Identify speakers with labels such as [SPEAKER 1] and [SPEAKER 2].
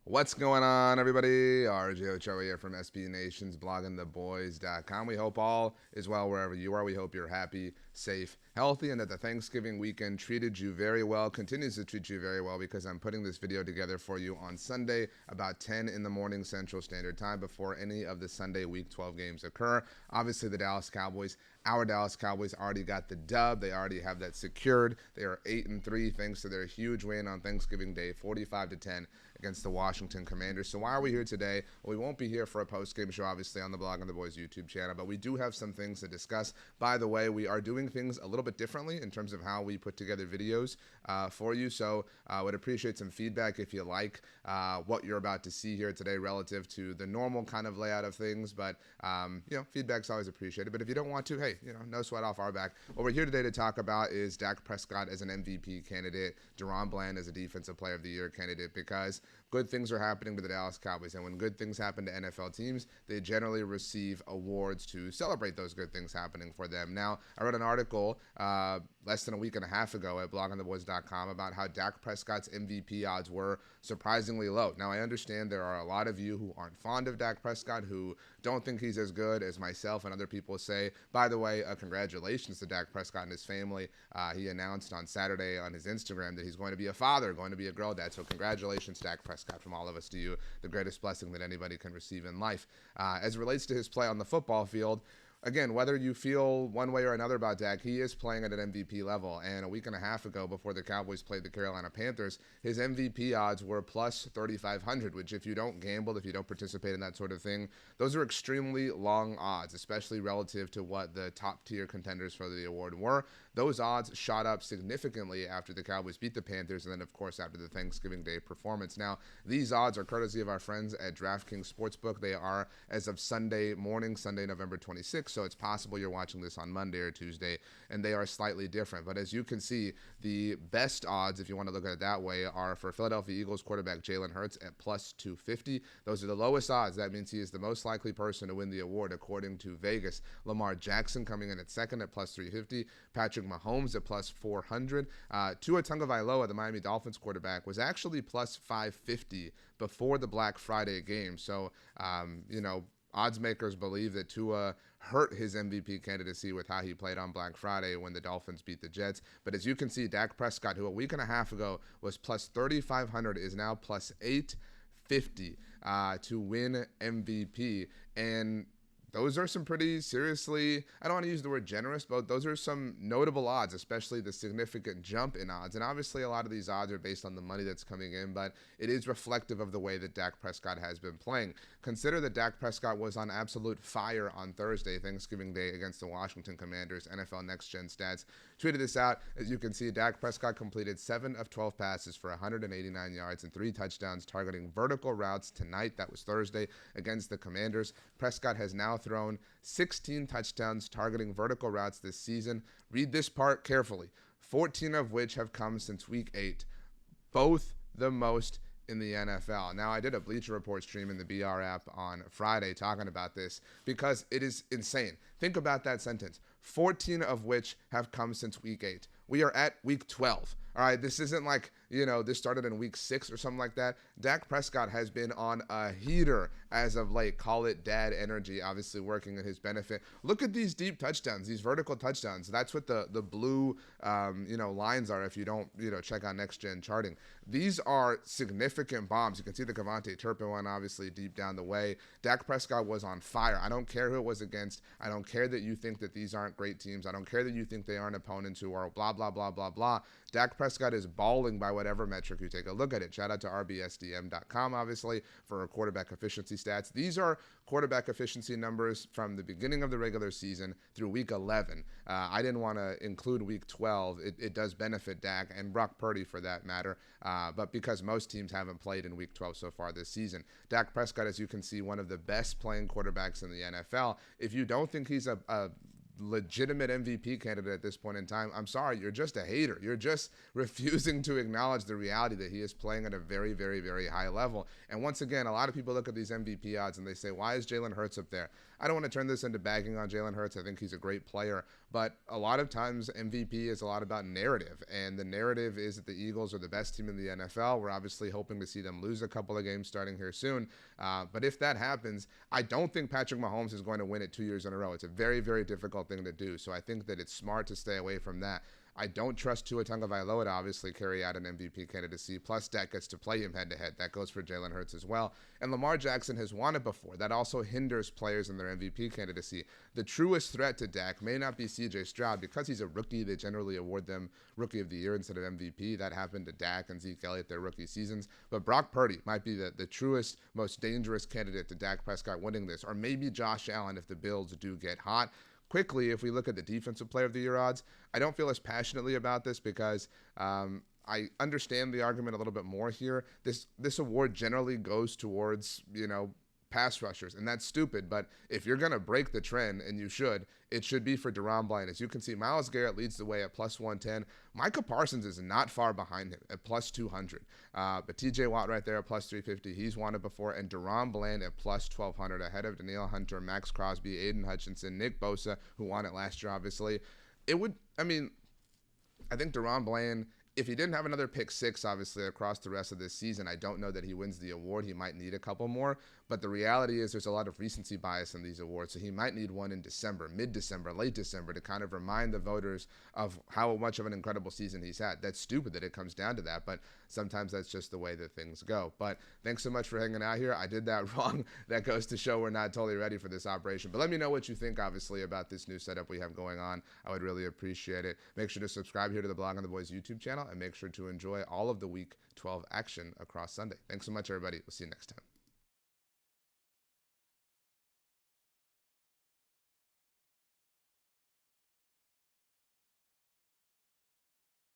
[SPEAKER 1] What's going on, everybody? RJ Ochoa here from SB Nation's bloggingtheboys.com. We hope all is well wherever you are. We hope you're happy, safe, healthy, and that the Thanksgiving weekend treated you very well, continues to treat you very well, because I'm putting this video together for you on Sunday about 10 in the morning Central Standard Time before any of the Sunday Week 12 games occur. Obviously, the Dallas Cowboys, our Dallas Cowboys, already got the dub. They already have that secured. They are 8-3 thanks to their huge win on Thanksgiving Day, 45-10 against the Washington Commanders. So why are we here today? Well, we won't be here for a post-game show, obviously, on the Blog on the Boys YouTube channel, but we do have some things to discuss. By the way, we are doing things a little bit differently in terms of how we put together videos for you. So I would appreciate some feedback if you like what you're about to see here today relative to the normal kind of layout of things. But, feedback's always appreciated. But if you don't want to, hey, no sweat off our back. What we're here today to talk about is Dak Prescott as an MVP candidate, DaRon Bland as a Defensive Player of the Year candidate, because good things are happening to the Dallas Cowboys. And when good things happen to NFL teams, they generally receive awards to celebrate those good things happening for them. Now, I wrote an article less than a week and a half ago at blogontheboys.com about how Dak Prescott's MVP odds were surprisingly low. Now, I understand there are a lot of you who aren't fond of Dak Prescott, who don't think he's as good as myself and other people say. By the way, congratulations to Dak Prescott and his family. He announced on Saturday on his Instagram that he's going to be a father, going to be a girl dad. So congratulations, Dak Prescott, from all of us to you, the greatest blessing that anybody can receive in life. As it relates to his play on the football field, again, whether you feel one way or another about Dak, he is playing at an MVP level. And a week and a half ago, before the Cowboys played the Carolina Panthers, his MVP odds were plus 3,500, which if you don't gamble, if you don't participate in that sort of thing, those are extremely long odds, especially relative to what the top tier contenders for the award were. Those odds shot up significantly after the Cowboys beat the Panthers, and then, of course, after the Thanksgiving Day performance. Now, these odds are courtesy of our friends at DraftKings Sportsbook. They are, as of Sunday morning, Sunday, November 26th, so it's possible you're watching this on Monday or Tuesday, and they are slightly different. But as you can see, the best odds, if you want to look at it that way, are for Philadelphia Eagles quarterback Jalen Hurts at plus 250. Those are the lowest odds. That means he is the most likely person to win the award, according to Vegas. Lamar Jackson coming in at second at plus 350. Patrick Mahomes at plus 400. Tua Tagovailoa, the Miami Dolphins quarterback, was actually plus 550 before the Black Friday game. So, odds makers believe that Tua hurt his MVP candidacy with how he played on Black Friday when the Dolphins beat the Jets. But as you can see, Dak Prescott, who a week and a half ago was plus 3,500, is now plus 850 to win MVP. And those are some pretty seriously, I don't want to use the word generous, but those are some notable odds, especially the significant jump in odds. And obviously a lot of these odds are based on the money that's coming in, but it is reflective of the way that Dak Prescott has been playing. Consider that Dak Prescott was on absolute fire on Thursday, Thanksgiving Day, against the Washington Commanders. NFL Next Gen Stats tweeted this out. As you can see, Dak Prescott completed 7 of 12 passes for 189 yards and 3 touchdowns, targeting vertical routes tonight. That was Thursday against the Commanders. Prescott has now thrown 16 touchdowns targeting vertical routes this season. Read this part carefully. 14 of which have come since week 8, both the most in the NFL. Now, I did a Bleacher Report stream in the BR app on Friday talking about this because it is insane. Think about that sentence. 14 of which have come since week 8. We are at week 12. All right, this isn't like, this started in week 6 or something like that. Dak Prescott has been on a heater as of late. Call it dad energy, obviously working in his benefit. Look at these deep touchdowns, these vertical touchdowns. That's what the blue, lines are if you don't, check out Next Gen charting. These are significant bombs. You can see the Cavante Turpin one, obviously, deep down the way. Dak Prescott was on fire. I don't care who it was against. I don't care that you think that these aren't great teams. I don't care that you think they aren't opponents who are blah, blah, blah, blah, blah. Dak Prescott is balling by whatever metric you take a look at it. Shout out to rbsdm.com, obviously, for quarterback efficiency stats. These are quarterback efficiency numbers from the beginning of the regular season through week 11. I didn't want to include week 12. It does benefit Dak and Brock Purdy for that matter, but because most teams haven't played in week 12 so far this season. Dak Prescott, as you can see, one of the best playing quarterbacks in the NFL. If you don't think he's a legitimate MVP candidate at this point in time, I'm sorry, you're just a hater. You're just refusing to acknowledge the reality that he is playing at a very, very, very high level. And once again, a lot of people look at these MVP odds and they say, why is Jalen Hurts up there? I don't want to turn this into bagging on Jalen Hurts. I think he's a great player, but a lot of times MVP is a lot about narrative, and the narrative is that the Eagles are the best team in the NFL. We're obviously hoping to see them lose a couple of games starting here soon, but if that happens, I don't think Patrick Mahomes is going to win it 2 years in a row. It's a very, very difficult thing to do, so I think that it's smart to stay away from that. I don't trust Tua Tagovailoa to obviously carry out an MVP candidacy. Plus, Dak gets to play him head-to-head. That goes for Jalen Hurts as well. And Lamar Jackson has won it before. That also hinders players in their MVP candidacy. The truest threat to Dak may not be C.J. Stroud. Because he's a rookie, they generally award them Rookie of the Year instead of MVP. That happened to Dak and Zeke Elliott their rookie seasons. But Brock Purdy might be the truest, most dangerous candidate to Dak Prescott winning this. Or maybe Josh Allen if the Bills do get hot. Quickly, if we look at the Defensive Player of the Year odds, I don't feel as passionately about this because I understand the argument a little bit more here. This award generally goes towards, pass rushers, and that's stupid. But if you're going to break the trend, and you should, it should be for DaRon Bland. As you can see, Myles Garrett leads the way at plus 110. Micah Parsons is not far behind him at plus 200. But TJ Watt right there at plus 350. He's won it before. And DaRon Bland at plus 1200 ahead of Danielle Hunter, Max Crosby, Aiden Hutchinson, Nick Bosa, who won it last year, obviously. I think DaRon Bland, if he didn't have another pick six, obviously, across the rest of this season, I don't know that he wins the award. He might need a couple more. But the reality is there's a lot of recency bias in these awards. So he might need one in December, mid-December, late December to kind of remind the voters of how much of an incredible season he's had. That's stupid that it comes down to that, but sometimes that's just the way that things go. But thanks so much for hanging out here. I did that wrong. That goes to show we're not totally ready for this operation. But let me know what you think, obviously, about this new setup we have going on. I would really appreciate it. Make sure to subscribe here to the Blog on the Boys YouTube channel and make sure to enjoy all of the Week 12 action across Sunday. Thanks so much, everybody. We'll see you next time.